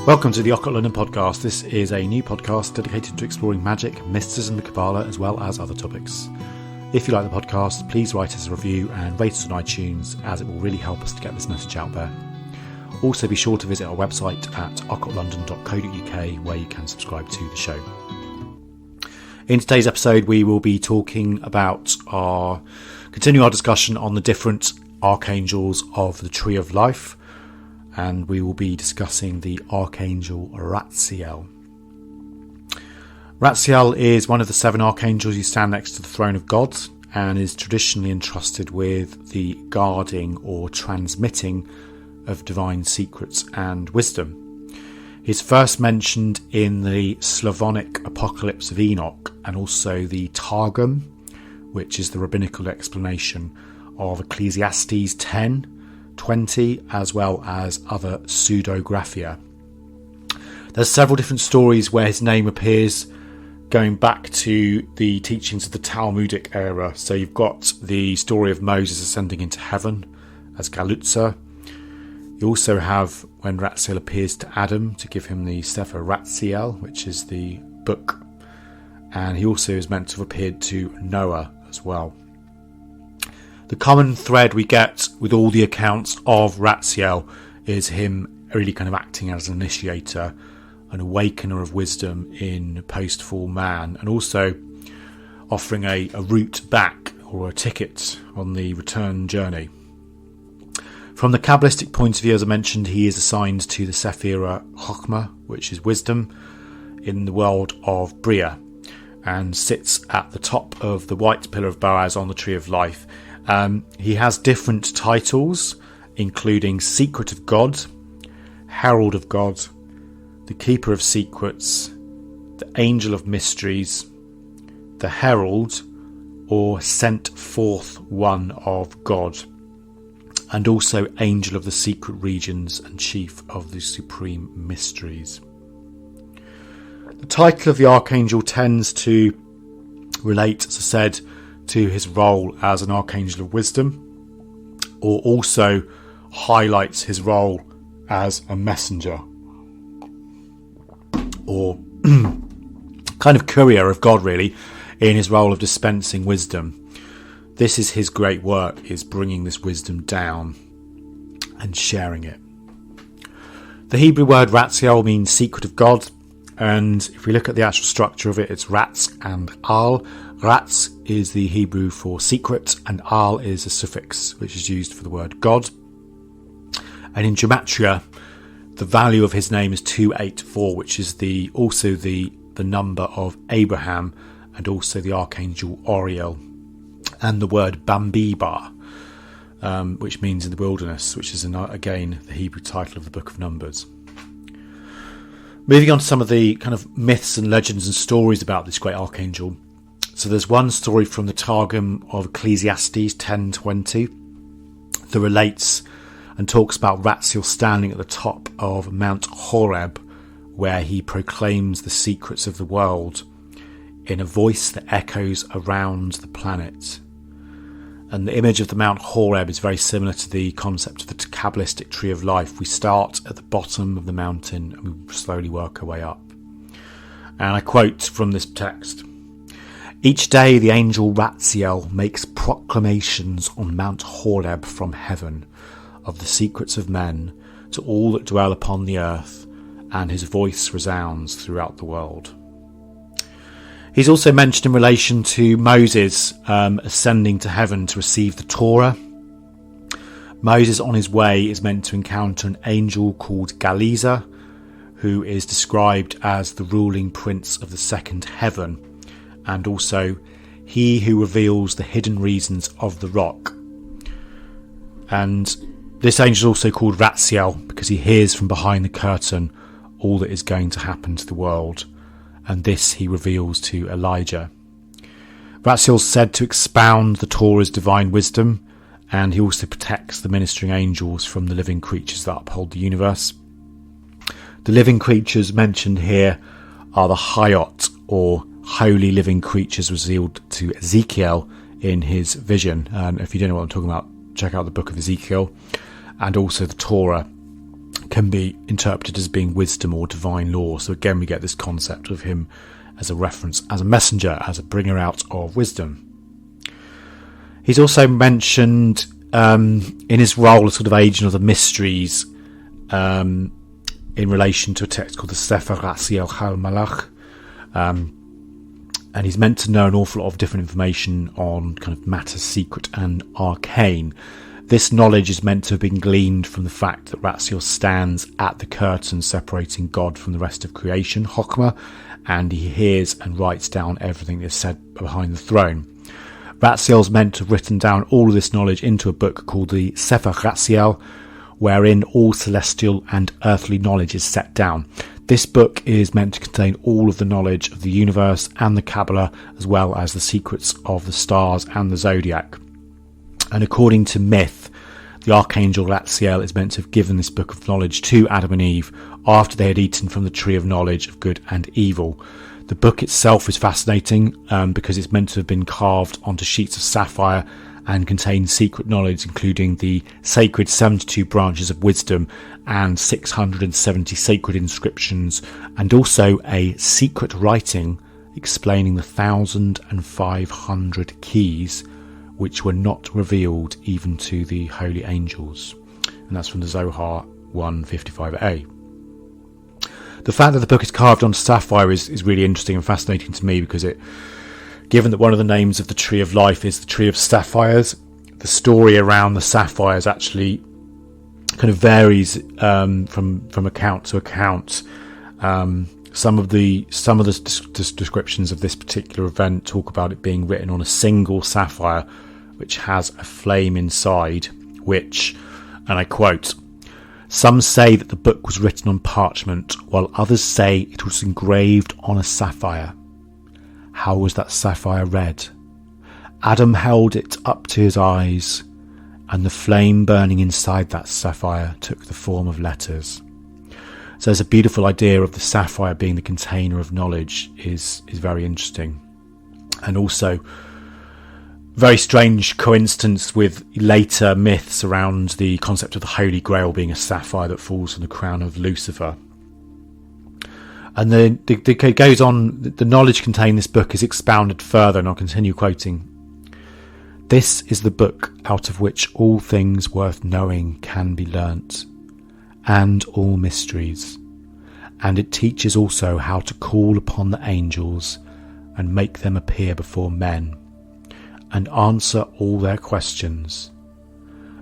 Welcome to the Occult London podcast. This is a new podcast dedicated to exploring magic, mysticism, and Kabbalah, as well as other topics. If you like the podcast, please write us a review and rate us on iTunes, as it will really help us to get this message out there. Also, be sure to visit our website at occultlondon.co.uk, where you can subscribe to the show. In today's episode, we will be talking about continuing our discussion on the different archangels of the Tree of Life, and we will be discussing the Archangel Ratziel. Ratziel is one of the 7 archangels who stand next to the throne of God and is traditionally entrusted with the guarding or transmitting of divine secrets and wisdom. He's first mentioned in the Slavonic Apocalypse of Enoch and also the Targum, which is the rabbinical explanation of Ecclesiastes 10:20, as well as other pseudographia. There's several different stories where his name appears going back to the teachings of the Talmudic era. So you've got the story of Moses ascending into heaven as Galutza. You also have when Ratziel appears to Adam to give him the Sefer Ratziel, which is the book. And he also is meant to have appeared to Noah as well. The common thread we get with all the accounts of Ratziel is him really kind of acting as an initiator, an awakener of wisdom in post-fall man, and also offering a route back or a ticket on the return journey. From the Kabbalistic point of view, as I mentioned, he is assigned to the Sephira Chokhmah, which is wisdom, in the world of Bria, and sits at the top of the white pillar of Boaz on the Tree of Life. He has different titles, including Secret of God, Herald of God, the Keeper of Secrets, the Angel of Mysteries, the Herald, or Sent Forth One of God, and also Angel of the Secret Regions and Chief of the Supreme Mysteries. The title of the Archangel tends to relate, as I said, to his role as an Archangel of Wisdom, or also highlights his role as a messenger, or kind of courier of God, really, in his role of dispensing wisdom. This is his great work, is bringing this wisdom down and sharing it. The Hebrew word Ratziel means secret of God, and if we look at the actual structure of it, it's Ratz and Al. Ratz is the Hebrew for secret, and Al is a suffix which is used for the word God. And in gematria, the value of his name is 284, which is also the number of Abraham, and also the Archangel Uriel, and the word Bambiba, which means in the wilderness, which is again the Hebrew title of the Book of Numbers. Moving on to some of the kind of myths and legends and stories about this great archangel. So there's one story from the Targum of Ecclesiastes 10:20 that relates and talks about Ratziel standing at the top of Mount Horeb, where he proclaims the secrets of the world in a voice that echoes around the planet. And the image of the Mount Horeb is very similar to the concept of the Kabbalistic Tree of Life. We start at the bottom of the mountain and we slowly work our way up. And I quote from this text: "Each day the angel Ratziel makes proclamations on Mount Horeb from heaven of the secrets of men to all that dwell upon the earth, and his voice resounds throughout the world." He's also mentioned in relation to Moses ascending to heaven to receive the Torah. Moses on his way is meant to encounter an angel called Galiza, who is described as the ruling prince of the second heaven, and also he who reveals the hidden reasons of the rock. And this angel is also called Ratziel because he hears from behind the curtain all that is going to happen to the world, and this he reveals to Elijah. Ratziel is said to expound the Torah's divine wisdom, and he also protects the ministering angels from the living creatures that uphold the universe. The living creatures mentioned here are the Hayot, or holy living creatures, revealed to Ezekiel in his vision. And if you don't know what I'm talking about, check out the book of Ezekiel, and also the Torah, can be interpreted as being wisdom or divine law. So again, we get this concept of him as a reference, as a messenger, as a bringer out of wisdom. He's also mentioned in his role as sort of agent of the mysteries in relation to a text called the Sefer Ratziel Chal Malach. And he's meant to know an awful lot of different information on kind of matter secret and arcane. This knowledge is meant to have been gleaned from the fact that Ratziel stands at the curtain separating God from the rest of creation, Chokmah, and he hears and writes down everything that's said behind the throne. Ratziel's meant to have written down all of this knowledge into a book called the Sefer Ratziel, wherein all celestial and earthly knowledge is set down. This book is meant to contain all of the knowledge of the universe and the Kabbalah, as well as the secrets of the stars and the zodiac. And according to myth, the Archangel Ratziel is meant to have given this book of knowledge to Adam and Eve after they had eaten from the tree of knowledge of good and evil. The book itself is fascinating because it's meant to have been carved onto sheets of sapphire and contains secret knowledge, including the sacred 72 branches of wisdom and 670 sacred inscriptions, and also a secret writing explaining the 1,500 keys which were not revealed even to the holy angels. And that's from the Zohar 155a. The fact that the book is carved on sapphire is really interesting and fascinating to me, because given that one of the names of the tree of life is the tree of sapphires, the story around the sapphires actually kind of varies from account to account. Some of the descriptions of this particular event talk about it being written on a single sapphire, which has a flame inside, which, and I quote, "Some say that the book was written on parchment, while others say it was engraved on a sapphire. How was that sapphire red? Adam held it up to his eyes, and the flame burning inside that sapphire took the form of letters." So there's a beautiful idea of the sapphire being the container of knowledge is very interesting. And also very strange coincidence with later myths around the concept of the Holy Grail being a sapphire that falls from the crown of Lucifer. And then it goes on, the knowledge contained in this book is expounded further, and I'll continue quoting. "This is the book out of which all things worth knowing can be learnt, and all mysteries. And it teaches also how to call upon the angels and make them appear before men, and answer all their questions.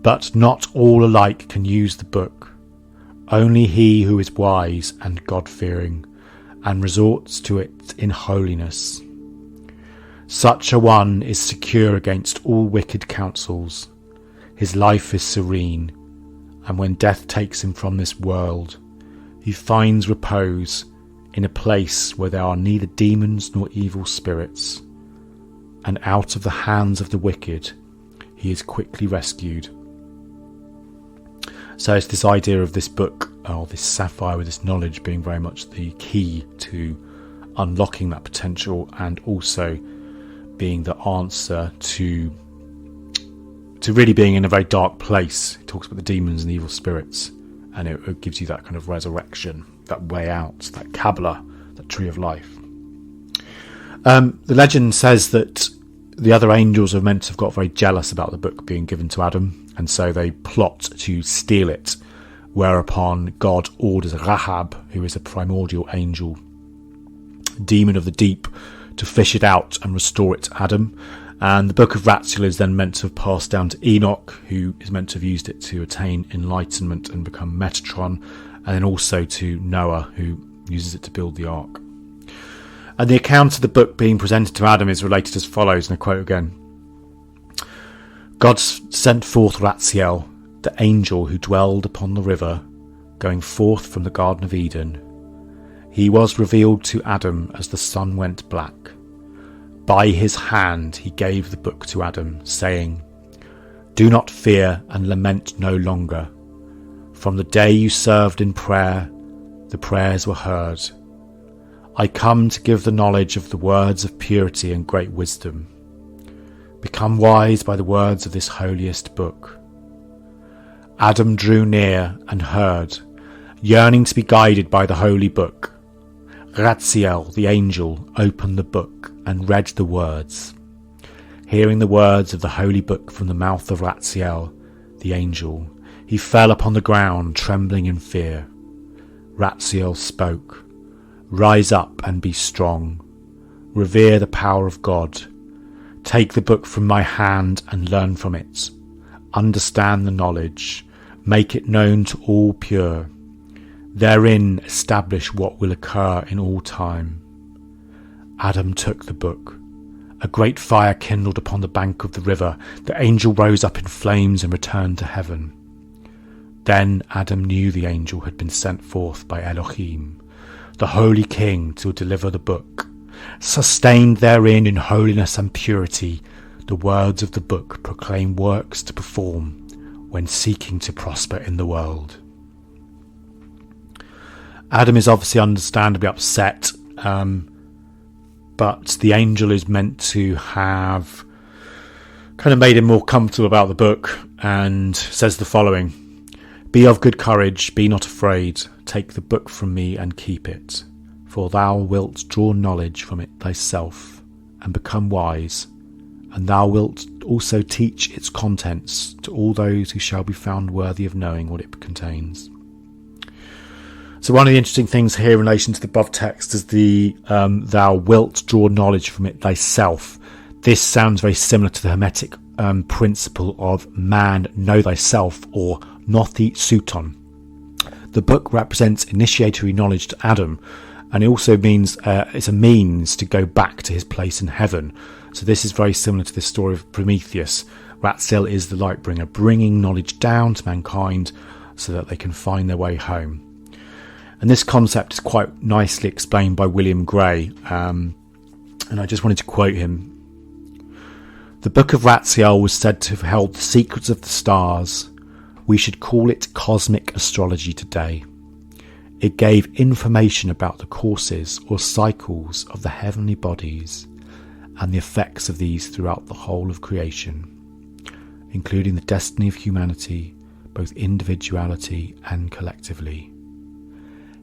But not all alike can use the book. Only he who is wise and God-fearing, and resorts to it in holiness. Such a one is secure against all wicked counsels. His life is serene, and when death takes him from this world, he finds repose in a place where there are neither demons nor evil spirits, and out of the hands of the wicked he is quickly rescued." So it's this idea of this book, or this sapphire with this knowledge, being very much the key to unlocking that potential, and also being the answer to really being in a very dark place. It talks about the demons and the evil spirits, and it gives you that kind of resurrection, that way out, that Kabbalah, that tree of life. The legend says that the other angels are meant to have got very jealous about the book being given to Adam, and so they plot to steal it, whereupon God orders Rahab, who is a primordial angel, demon of the deep, to fish it out and restore it to Adam. And the book of Ratziel is then meant to have passed down to Enoch, who is meant to have used it to attain enlightenment and become Metatron, and then also to Noah, who uses it to build the ark. And the account of the book being presented to Adam is related as follows, and I quote again. "God sent forth Ratziel, the angel who dwelled upon the river, going forth from the Garden of Eden. He was revealed to Adam as the sun went black. By his hand he gave the book to Adam, saying, 'Do not fear and lament no longer. From the day you served in prayer, the prayers were heard. I come to give the knowledge of the words of purity and great wisdom. Become wise by the words of this holiest book.' Adam drew near and heard, Yearning to be guided by the holy book, Ratziel, the angel, opened the book and read the words. Hearing the words of the holy book from the mouth of Ratziel, the angel, he fell upon the ground, trembling in fear. Ratziel spoke, "Rise up and be strong. Revere the power of God. Take the book from my hand and learn from it. Understand the knowledge. Make it known to all pure. Therein establish what will occur in all time." Adam took the book. A great fire kindled upon the bank of the river. The angel rose up in flames and returned to heaven. Then Adam knew the angel had been sent forth by Elohim, the holy king, to deliver the book. Sustained therein in holiness and purity, the words of the book proclaim works to perform when seeking to prosper in the world. Adam is obviously understandably upset, but the angel is meant to have kind of made him more comfortable about the book, and says the following: "Be of good courage, be not afraid. Take the book from me and keep it. For thou wilt draw knowledge from it thyself, and become wise, and thou wilt also teach its contents to all those who shall be found worthy of knowing what it contains." So one of the interesting things here in relation to the above text is the "thou wilt draw knowledge from it thyself." This sounds very similar to the Hermetic principle of man know thyself, or nothi suton. The book represents initiatory knowledge to Adam, and it also means it's a means to go back to his place in heaven. So this is very similar to the story of Prometheus. Ratziel is the light bringer, bringing knowledge down to mankind so that they can find their way home. And this concept is quite nicely explained by William Gray, and I just wanted to quote him. "The Book of Ratziel was said to have held the secrets of the stars. We should call it cosmic astrology today. It gave information about the courses or cycles of the heavenly bodies and the effects of these throughout the whole of creation, including the destiny of humanity, both individuality and collectively.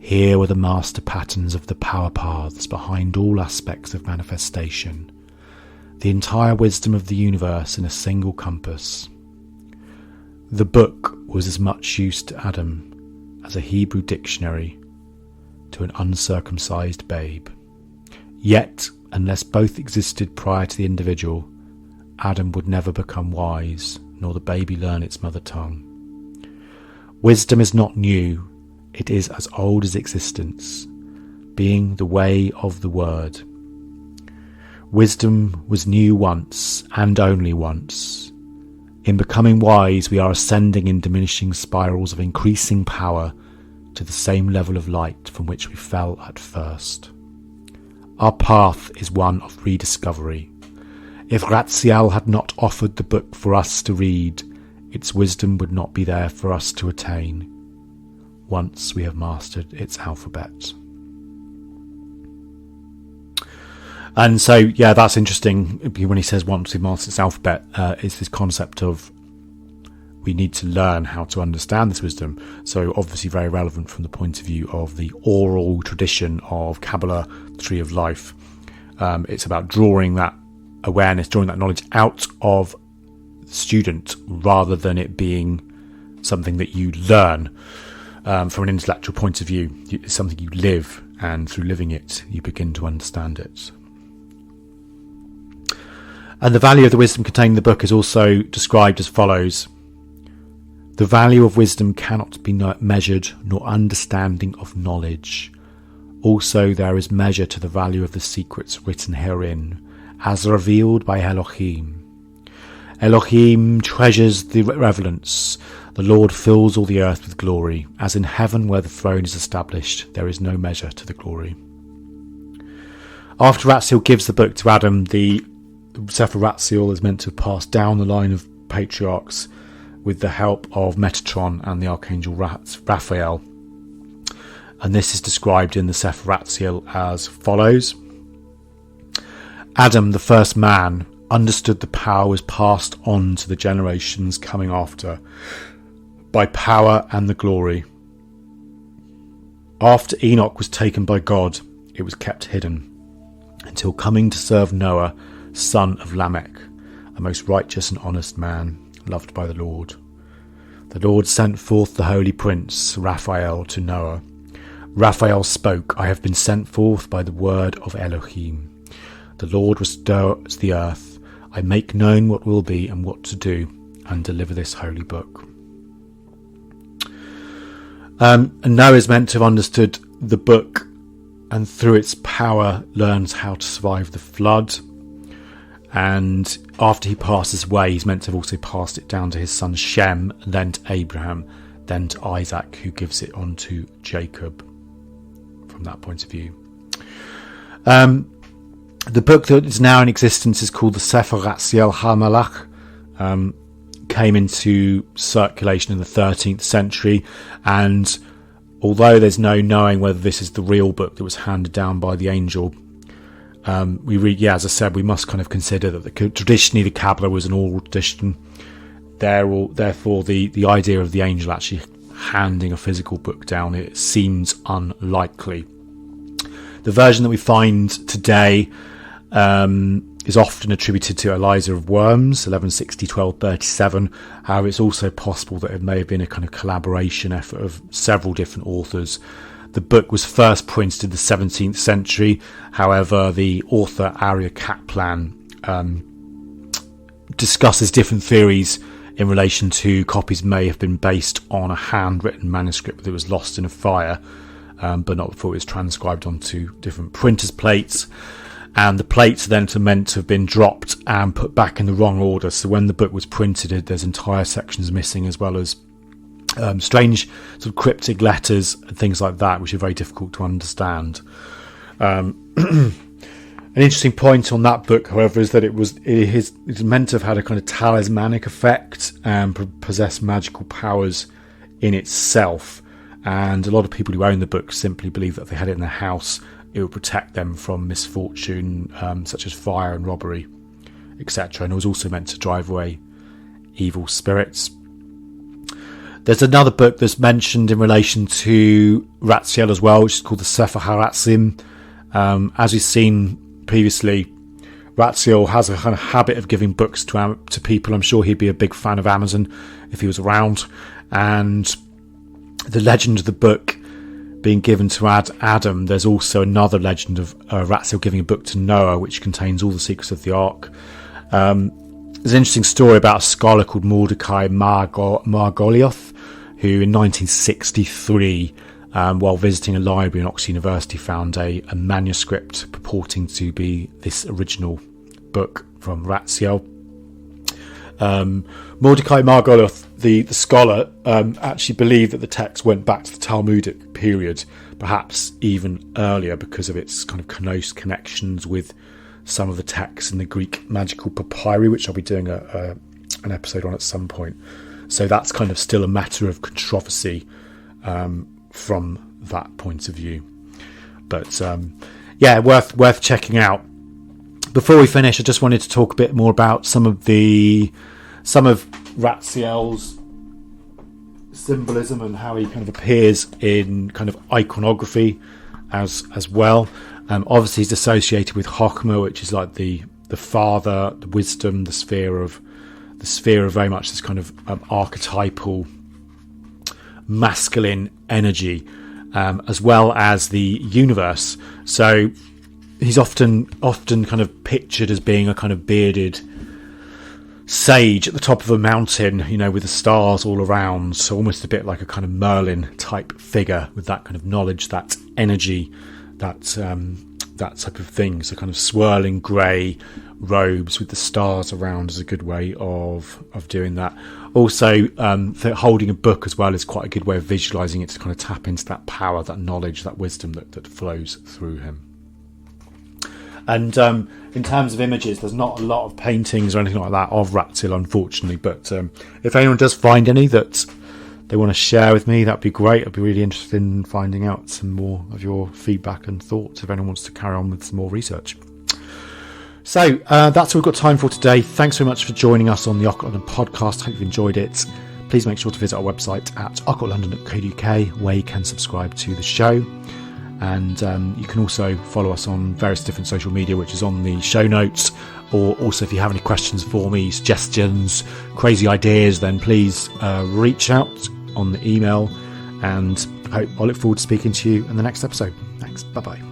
Here were the master patterns of the power paths behind all aspects of manifestation, the entire wisdom of the universe in a single compass. The book was as much use to Adam as a Hebrew dictionary to an uncircumcised babe. Yet, unless both existed prior to the individual, Adam would never become wise, nor the baby learn its mother tongue. Wisdom is not new, it is as old as existence, being the way of the word. Wisdom was new once, and only once. In becoming wise, we are ascending in diminishing spirals of increasing power to the same level of light from which we fell at first. Our path is one of rediscovery. If Ratziel had not offered the book for us to read, its wisdom would not be there for us to attain, once we have mastered its alphabet." And so, yeah, that's interesting when he says once we've mastered its alphabet, is this concept of we need to learn how to understand this wisdom. So obviously very relevant from the point of view of the oral tradition of Kabbalah, the Tree of Life. It's about drawing that awareness, drawing that knowledge out of the student, rather than it being something that you learn from an intellectual point of view. It's something you live, and through living it, you begin to understand it. And the value of the wisdom contained in the book is also described as follows: "The value of wisdom cannot be measured, nor understanding of knowledge. Also there is measure to the value of the secrets written herein, as revealed by Elohim. Elohim treasures the reverence. The Lord fills all the earth with glory. As in heaven where the throne is established, there is no measure to the glory." After Ratziel gives the book to Adam, the Sefer Ratziel is meant to pass down the line of patriarchs with the help of Metatron and the Archangel Raphael. And this is described in the Sefer Ratziel as follows: "Adam, the first man, understood the power was passed on to the generations coming after by power and the glory. After Enoch was taken by God, it was kept hidden, until coming to serve Noah, son of Lamech, a most righteous and honest man, loved by the Lord. The Lord sent forth the holy prince, Raphael, to Noah. Raphael spoke, I have been sent forth by the word of Elohim. The Lord restores the earth. I make known what will be and what to do, and deliver this holy book. And Noah is meant to have understood the book, and through its power learns how to survive the flood. And after he passes away, he's meant to have also passed it down to his son Shem, then to Abraham, then to Isaac, who gives it on to Jacob from that point of view. The book that is now in existence is called the Sefer Ratziel HaMalach. Came into circulation in the 13th century, and although there's no knowing whether this is the real book that was handed down by the angel, we read, as I said, we must kind of consider that traditionally the Kabbalah was an oral tradition. Therefore, the idea of the angel actually handing a physical book down, it seems unlikely. The version that we find today is often attributed to Eliza of Worms, 1160-1237. However, it's also possible that it may have been a kind of collaboration effort of several different authors. The book was first printed in the 17th century. However, the author Aria Kaplan discusses different theories in relation to copies may have been based on a handwritten manuscript that was lost in a fire, but not before it was transcribed onto different printers' plates. And the plates are then meant to have been dropped and put back in the wrong order. So when the book was printed, there's entire sections missing, as well as strange sort of cryptic letters and things like that, which are very difficult to understand. An interesting point on that book, however, is that it's meant to have had a kind of talismanic effect and possess magical powers in itself. And a lot of people who own the book simply believe that if they had it in their house, it would protect them from misfortune, such as fire and robbery, etc. And it was also meant to drive away evil spirits. There's another book that's mentioned in relation to Ratziel as well, which is called the Sefer HaRatzim. As we've seen previously, Ratziel has a kind of habit of giving books to people. I'm sure he'd be a big fan of Amazon if he was around. And the legend of the book being given to Adam, there's also another legend of Ratziel giving a book to Noah, which contains all the secrets of the ark. There's an interesting story about a scholar called Mordecai Margolioth, who in 1963, while visiting a library in Oxford University, found a manuscript purporting to be this original book from Ratziel. Mordecai Margolioth, the scholar, actually believed that the text went back to the Talmudic period, perhaps even earlier, because of its kind of close connections with some of the texts in the Greek magical papyri, which I'll be doing an episode on at some point. So that's kind of still a matter of controversy from that point of view. But worth checking out. Before we finish, I just wanted to talk a bit more about some of Ratziel's symbolism and how he kind of appears in kind of iconography as well. Obviously, he's associated with Chokhmah, which is like the father, the wisdom, the sphere of very much this kind of archetypal masculine energy, as well as the universe. So he's often kind of pictured as being a kind of bearded sage at the top of a mountain, with the stars all around. So almost a bit like a kind of Merlin type figure with that kind of knowledge, that energy, that type of thing. So kind of swirling grey robes with the stars around is a good way of doing that. Also, holding a book as well is quite a good way of visualising it, to kind of tap into that power, that knowledge, that wisdom that flows through him. And in terms of images, there's not a lot of paintings or anything like that of Ratziel, unfortunately. But if anyone does find any that they want to share with me, that'd be great. I'd be really interested in finding out some more of your feedback and thoughts if anyone wants to carry on with some more research. So that's all we've got time for today. Thanks very much for joining us on the podcast. Hope you've enjoyed it. please make sure to visit our website at occultlondon.co.uk, where you can subscribe to the show. And you can also follow us on various different social media, which is on the show notes. Or also, if you have any questions for me, suggestions, crazy ideas, then please reach out on the email. And I look forward to speaking to you in the next episode. Thanks. Bye-bye.